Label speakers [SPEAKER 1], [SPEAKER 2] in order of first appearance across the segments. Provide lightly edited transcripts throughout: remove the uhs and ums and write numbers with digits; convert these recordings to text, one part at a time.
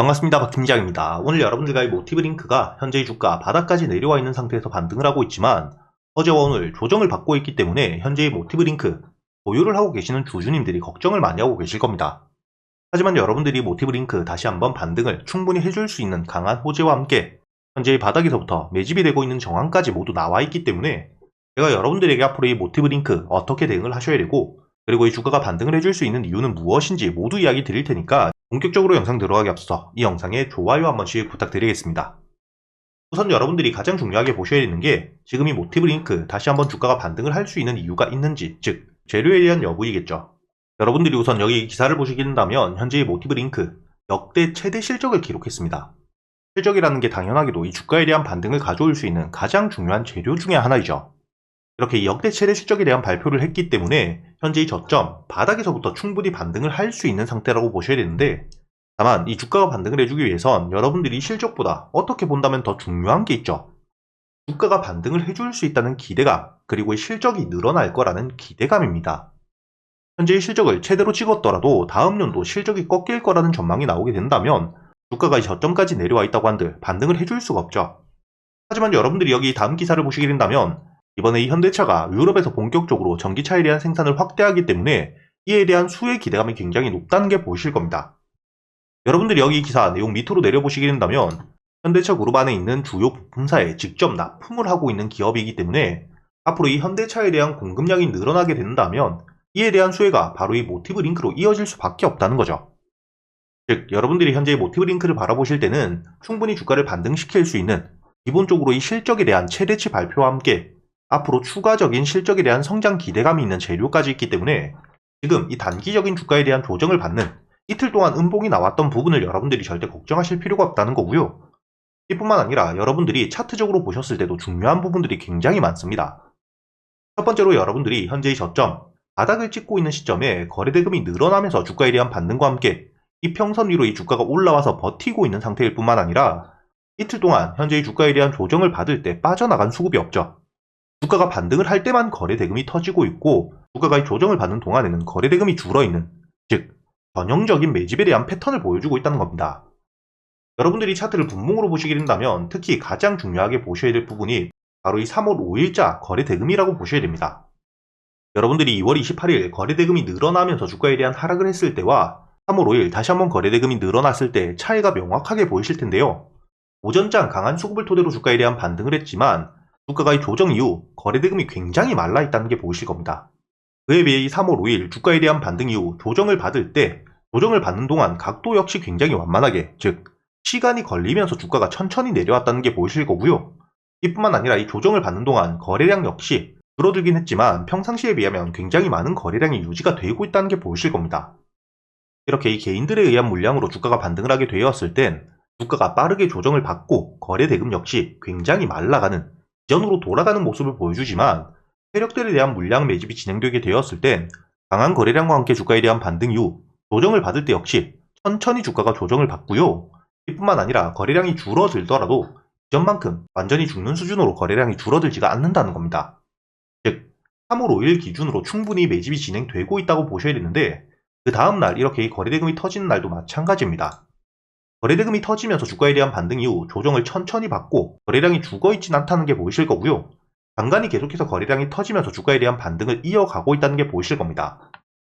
[SPEAKER 1] 반갑습니다. 박 팀장입니다. 오늘 여러분들과의 모티브 링크가 현재의 주가 바닥까지 내려와 있는 상태에서 반등을 하고 있지만 어제와 오늘 조정을 받고 있기 때문에 현재의 모티브 링크 보유를 하고 계시는 주주님들이 걱정을 많이 하고 계실 겁니다. 하지만 여러분들이 모티브 링크 다시 한번 반등을 충분히 해줄 수 있는 강한 호재와 함께 현재의 바닥에서부터 매집이 되고 있는 정황까지 모두 나와 있기 때문에 제가 여러분들에게 앞으로 이 모티브 링크 어떻게 대응을 하셔야 되고 그리고 이 주가가 반등을 해줄 수 있는 이유는 무엇인지 모두 이야기 드릴 테니까 본격적으로 영상 들어가기 앞서 이 영상에 좋아요 한 번씩 부탁드리겠습니다. 우선 여러분들이 가장 중요하게 보셔야 되는 게 지금 이 모티브 링크 다시 한번 주가가 반등을 할 수 있는 이유가 있는지, 즉 재료에 대한 여부이겠죠. 여러분들이 우선 여기 기사를 보시게 된다면 현재의 모티브 링크 역대 최대 실적을 기록했습니다. 실적이라는 게 당연하게도 이 주가에 대한 반등을 가져올 수 있는 가장 중요한 재료 중에 하나이죠. 이렇게 역대 최대 실적에 대한 발표를 했기 때문에 현재의 저점, 바닥에서부터 충분히 반등을 할 수 있는 상태라고 보셔야 되는데 다만 이 주가가 반등을 해주기 위해선 여러분들이 실적보다 어떻게 본다면 더 중요한 게 있죠. 주가가 반등을 해줄 수 있다는 기대감, 그리고 이 실적이 늘어날 거라는 기대감입니다. 현재의 실적을 최대로 찍었더라도 다음 연도 실적이 꺾일 거라는 전망이 나오게 된다면 주가가 이 저점까지 내려와 있다고 한들 반등을 해줄 수가 없죠. 하지만 여러분들이 여기 다음 기사를 보시게 된다면 이번에 이 현대차가 유럽에서 본격적으로 전기차에 대한 생산을 확대하기 때문에 이에 대한 수혜 기대감이 굉장히 높다는 게 보이실 겁니다. 여러분들이 여기 기사 내용 밑으로 내려보시게 된다면 현대차 그룹 안에 있는 주요 부품사에 직접 납품을 하고 있는 기업이기 때문에 앞으로 이 현대차에 대한 공급량이 늘어나게 된다면 이에 대한 수혜가 바로 이 모티브 링크로 이어질 수밖에 없다는 거죠. 즉 여러분들이 현재의 모티브 링크를 바라보실 때는 충분히 주가를 반등시킬 수 있는 기본적으로 이 실적에 대한 최대치 발표와 함께 앞으로 추가적인 실적에 대한 성장 기대감이 있는 재료까지 있기 때문에 지금 이 단기적인 주가에 대한 조정을 받는 이틀 동안 음봉이 나왔던 부분을 여러분들이 절대 걱정하실 필요가 없다는 거고요. 이뿐만 아니라 여러분들이 차트적으로 보셨을 때도 중요한 부분들이 굉장히 많습니다. 첫 번째로 여러분들이 현재의 저점, 바닥을 찍고 있는 시점에 거래대금이 늘어나면서 주가에 대한 반등과 함께 이평선 위로 이 주가가 올라와서 버티고 있는 상태일 뿐만 아니라 이틀 동안 현재의 주가에 대한 조정을 받을 때 빠져나간 수급이 없죠. 주가가 반등을 할 때만 거래대금이 터지고 있고 주가가 조정을 받는 동안에는 거래대금이 줄어있는, 즉 전형적인 매집에 대한 패턴을 보여주고 있다는 겁니다. 여러분들이 차트를 분봉으로 보시게 된다면 특히 가장 중요하게 보셔야 될 부분이 바로 이 3월 5일자 거래대금이라고 보셔야 됩니다. 여러분들이 2월 28일 거래대금이 늘어나면서 주가에 대한 하락을 했을 때와 3월 5일 다시 한번 거래대금이 늘어났을 때 차이가 명확하게 보이실 텐데요. 오전장 강한 수급을 토대로 주가에 대한 반등을 했지만 주가가 조정 이후 거래대금이 굉장히 말라 있다는 게 보이실 겁니다. 그에 비해 이 3월 5일 주가에 대한 반등 이후 조정을 받을 때 조정을 받는 동안 각도 역시 굉장히 완만하게, 즉 시간이 걸리면서 주가가 천천히 내려왔다는 게 보이실 거고요. 이뿐만 아니라 이 조정을 받는 동안 거래량 역시 줄어들긴 했지만 평상시에 비하면 굉장히 많은 거래량이 유지가 되고 있다는 게 보이실 겁니다. 이렇게 이 개인들에 의한 물량으로 주가가 반등을 하게 되었을 땐 주가가 빠르게 조정을 받고 거래대금 역시 굉장히 말라가는, 이전으로 돌아가는 모습을 보여주지만 세력들에 대한 물량 매집이 진행되게 되었을 땐 강한 거래량과 함께 주가에 대한 반등 이후 조정을 받을 때 역시 천천히 주가가 조정을 받고요. 이뿐만 아니라 거래량이 줄어들더라도 이전만큼 완전히 죽는 수준으로 거래량이 줄어들지가 않는다는 겁니다. 즉 3월 5일 기준으로 충분히 매집이 진행되고 있다고 보셔야 되는데 그 다음날 이렇게 이 거래대금이 터지는 날도 마찬가지입니다. 거래대금이 터지면서 주가에 대한 반등 이후 조정을 천천히 받고 거래량이 죽어있진 않다는 게 보이실 거고요. 간간히 계속해서 거래량이 터지면서 주가에 대한 반등을 이어가고 있다는 게 보이실 겁니다.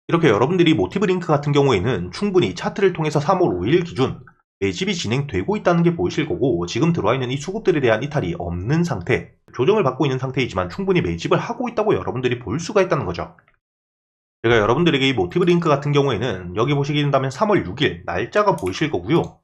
[SPEAKER 1] 이렇게 여러분들이 모티브 링크 같은 경우에는 충분히 차트를 통해서 3월 5일 기준 매집이 진행되고 있다는 게 보이실 거고 지금 들어와 있는 이 수급들에 대한 이탈이 없는 상태, 조정을 받고 있는 상태이지만 충분히 매집을 하고 있다고 여러분들이 볼 수가 있다는 거죠. 제가 여러분들에게 이 모티브 링크 같은 경우에는 여기 보시게 된다면 3월 6일 날짜가 보이실 거고요.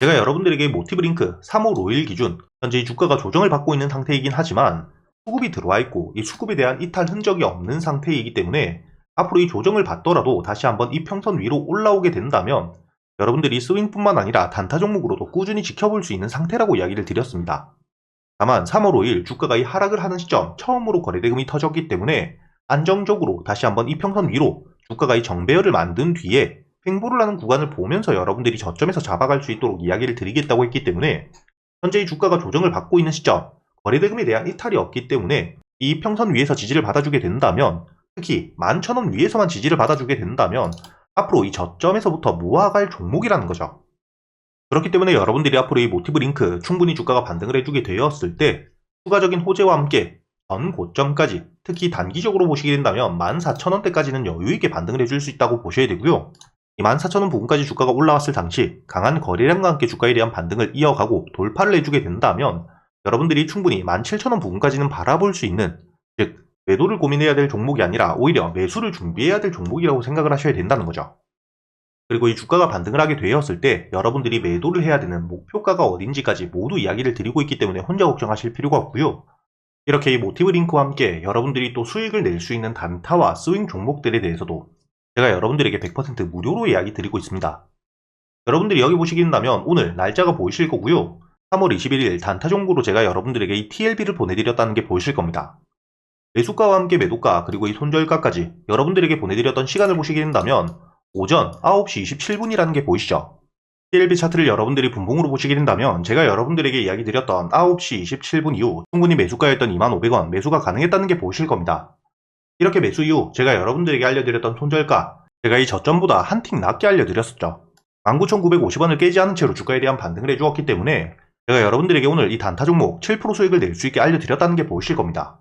[SPEAKER 1] 제가 여러분들에게 모티브 링크 3월 5일 기준 현재 이 주가가 조정을 받고 있는 상태이긴 하지만 수급이 들어와 있고 이 수급에 대한 이탈 흔적이 없는 상태이기 때문에 앞으로 이 조정을 받더라도 다시 한번 이평선 위로 올라오게 된다면 여러분들이 스윙뿐만 아니라 단타 종목으로도 꾸준히 지켜볼 수 있는 상태라고 이야기를 드렸습니다. 다만 3월 5일 주가가 이 하락을 하는 시점 처음으로 거래대금이 터졌기 때문에 안정적으로 다시 한번 이평선 위로 주가가 이 정배열을 만든 뒤에 횡보를 하는 구간을 보면서 여러분들이 저점에서 잡아갈 수 있도록 이야기를 드리겠다고 했기 때문에 현재 이 주가가 조정을 받고 있는 시점 거래대금에 대한 이탈이 없기 때문에 이 평선 위에서 지지를 받아주게 된다면 특히 11,000원 위에서만 지지를 받아주게 된다면 앞으로 이 저점에서부터 모아갈 종목이라는 거죠. 그렇기 때문에 여러분들이 앞으로 이 모티브 링크 충분히 주가가 반등을 해주게 되었을 때 추가적인 호재와 함께 전 고점까지 특히 단기적으로 보시게 된다면 14,000원대까지는 여유있게 반등을 해줄 수 있다고 보셔야 되고요. 이 14,000원 부근까지 주가가 올라왔을 당시 강한 거래량과 함께 주가에 대한 반등을 이어가고 돌파를 해주게 된다면 여러분들이 충분히 17,000원 부근까지는 바라볼 수 있는, 즉 매도를 고민해야 될 종목이 아니라 오히려 매수를 준비해야 될 종목이라고 생각을 하셔야 된다는 거죠. 그리고 이 주가가 반등을 하게 되었을 때 여러분들이 매도를 해야 되는 목표가가 어딘지까지 모두 이야기를 드리고 있기 때문에 혼자 걱정하실 필요가 없고요. 이렇게 이 모티브 링크와 함께 여러분들이 또 수익을 낼 수 있는 단타와 스윙 종목들에 대해서도 제가 여러분들에게 100% 무료로 이야기 드리고 있습니다. 여러분들이 여기 보시게 된다면 오늘 날짜가 보이실 거고요. 3월 21일 단타 종목으로 제가 여러분들에게 이 TLB를 보내드렸다는 게 보이실 겁니다. 매수가와 함께 매도가 그리고 이 손절가까지 여러분들에게 보내드렸던 시간을 보시게 된다면 오전 9시 27분이라는 게 보이시죠? TLB 차트를 여러분들이 분봉으로 보시게 된다면 제가 여러분들에게 이야기 드렸던 9시 27분 이후 충분히 매수가였던 25,500원 매수가 가능했다는 게 보이실 겁니다. 이렇게 매수 이후 제가 여러분들에게 알려드렸던 손절가, 제가 이 저점보다 한 틱 낮게 알려드렸었죠. 19,950원을 깨지 않은 채로 주가에 대한 반등을 해주었기 때문에 제가 여러분들에게 오늘 이 단타 종목 7% 수익을 낼 수 있게 알려드렸다는 게 보이실 겁니다.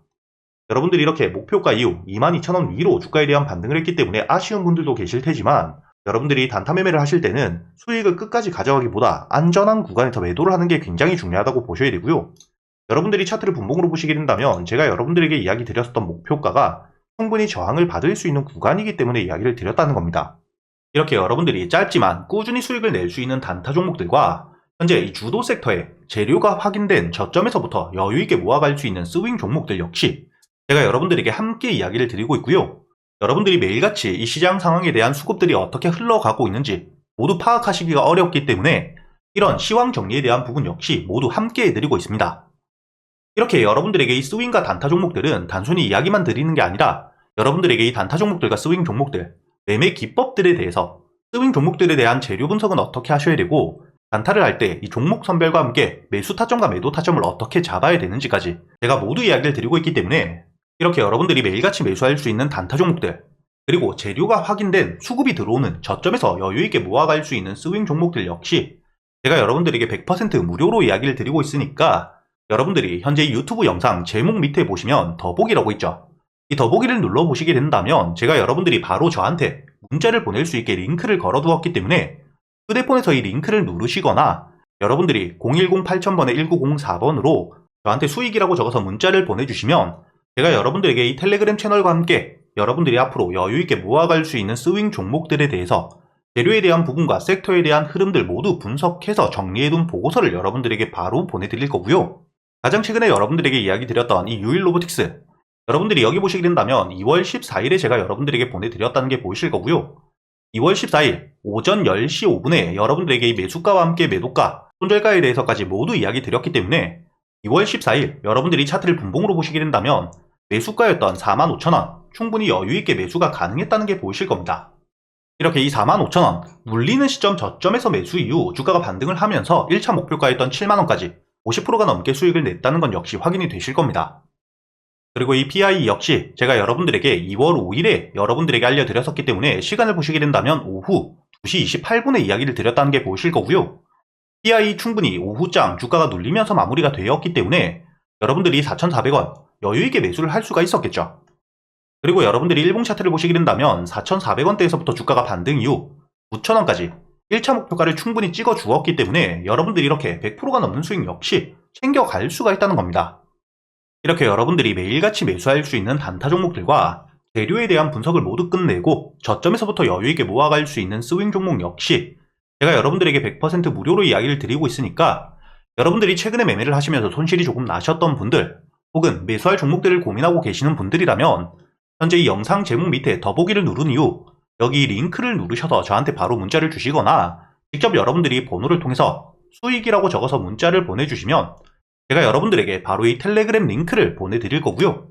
[SPEAKER 1] 여러분들이 이렇게 목표가 이후 22,000원 위로 주가에 대한 반등을 했기 때문에 아쉬운 분들도 계실 테지만 여러분들이 단타 매매를 하실 때는 수익을 끝까지 가져가기보다 안전한 구간에서 매도를 하는 게 굉장히 중요하다고 보셔야 되고요. 여러분들이 차트를 분봉으로 보시게 된다면 제가 여러분들에게 이야기 드렸었던 목표가가 충분히 저항을 받을 수 있는 구간이기 때문에 이야기를 드렸다는 겁니다. 이렇게 여러분들이 짧지만 꾸준히 수익을 낼 수 있는 단타 종목들과 현재 이 주도 섹터에 재료가 확인된 저점에서부터 여유있게 모아갈 수 있는 스윙 종목들 역시 제가 여러분들에게 함께 이야기를 드리고 있고요. 여러분들이 매일같이 이 시장 상황에 대한 수급들이 어떻게 흘러가고 있는지 모두 파악하시기가 어렵기 때문에 이런 시황 정리에 대한 부분 역시 모두 함께 해드리고 있습니다. 이렇게 여러분들에게 이 스윙과 단타 종목들은 단순히 이야기만 드리는 게 아니라 여러분들에게 이 단타 종목들과 스윙 종목들, 매매 기법들에 대해서 스윙 종목들에 대한 재료 분석은 어떻게 하셔야 되고 단타를 할 때 이 종목 선별과 함께 매수 타점과 매도 타점을 어떻게 잡아야 되는지까지 제가 모두 이야기를 드리고 있기 때문에 이렇게 여러분들이 매일같이 매수할 수 있는 단타 종목들, 그리고 재료가 확인된 수급이 들어오는 저점에서 여유있게 모아갈 수 있는 스윙 종목들 역시 제가 여러분들에게 100% 무료로 이야기를 드리고 있으니까 여러분들이 현재 유튜브 영상 제목 밑에 보시면 더보기라고 있죠. 이 더보기를 눌러보시게 된다면 제가 여러분들이 바로 저한테 문자를 보낼 수 있게 링크를 걸어두었기 때문에 휴대폰에서 이 링크를 누르시거나 여러분들이 010-8000번에 1904번으로 저한테 수익이라고 적어서 문자를 보내주시면 제가 여러분들에게 이 텔레그램 채널과 함께 여러분들이 앞으로 여유있게 모아갈 수 있는 스윙 종목들에 대해서 재료에 대한 부분과 섹터에 대한 흐름들 모두 분석해서 정리해둔 보고서를 여러분들에게 바로 보내드릴 거고요. 가장 최근에 여러분들에게 이야기 드렸던 이 유일 로보틱스, 여러분들이 여기 보시게 된다면 2월 14일에 제가 여러분들에게 보내드렸다는 게 보이실 거고요. 2월 14일 오전 10시 5분에 여러분들에게 이 매수가와 함께 매도가, 손절가에 대해서까지 모두 이야기 드렸기 때문에 2월 14일 여러분들이 차트를 분봉으로 보시게 된다면 매수가였던 45,000원 충분히 여유있게 매수가 가능했다는 게 보이실 겁니다. 이렇게 이 45,000원 눌리는 시점 저점에서 매수 이후 주가가 반등을 하면서 1차 목표가였던 7만원까지 50%가 넘게 수익을 냈다는 건 역시 확인이 되실 겁니다. 그리고 이 PI 역시 제가 여러분들에게 2월 5일에 여러분들에게 알려드렸었기 때문에 시간을 보시게 된다면 오후 2시 28분에 이야기를 드렸다는 게 보이실 거고요. PI 충분히 오후장 주가가 눌리면서 마무리가 되었기 때문에 여러분들이 4,400원 여유있게 매수를 할 수가 있었겠죠. 그리고 여러분들이 일봉 차트를 보시게 된다면 4,400원대에서부터 주가가 반등 이후 9,000원까지 1차 목표가를 충분히 찍어 주었기 때문에 여러분들이 이렇게 100%가 넘는 수익 역시 챙겨갈 수가 있다는 겁니다. 이렇게 여러분들이 매일같이 매수할 수 있는 단타 종목들과 재료에 대한 분석을 모두 끝내고 저점에서부터 여유있게 모아갈 수 있는 스윙 종목 역시 제가 여러분들에게 100% 무료로 이야기를 드리고 있으니까 여러분들이 최근에 매매를 하시면서 손실이 조금 나셨던 분들 혹은 매수할 종목들을 고민하고 계시는 분들이라면 현재 이 영상 제목 밑에 더보기를 누른 이후 여기 링크를 누르셔서 저한테 바로 문자를 주시거나 직접 여러분들이 번호를 통해서 수익이라고 적어서 문자를 보내주시면 제가 여러분들에게 바로 이 텔레그램 링크를 보내드릴 거고요.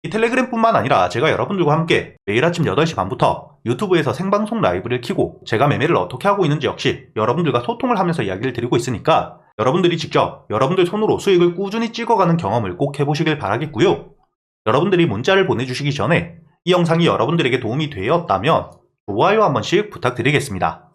[SPEAKER 1] 이 텔레그램뿐만 아니라 제가 여러분들과 함께 매일 아침 8시 반부터 유튜브에서 생방송 라이브를 켜고 제가 매매를 어떻게 하고 있는지 역시 여러분들과 소통을 하면서 이야기를 드리고 있으니까 여러분들이 직접 여러분들 손으로 수익을 꾸준히 찍어가는 경험을 꼭 해보시길 바라겠고요. 여러분들이 문자를 보내주시기 전에 이 영상이 여러분들에게 도움이 되었다면 좋아요 한 번씩 부탁드리겠습니다.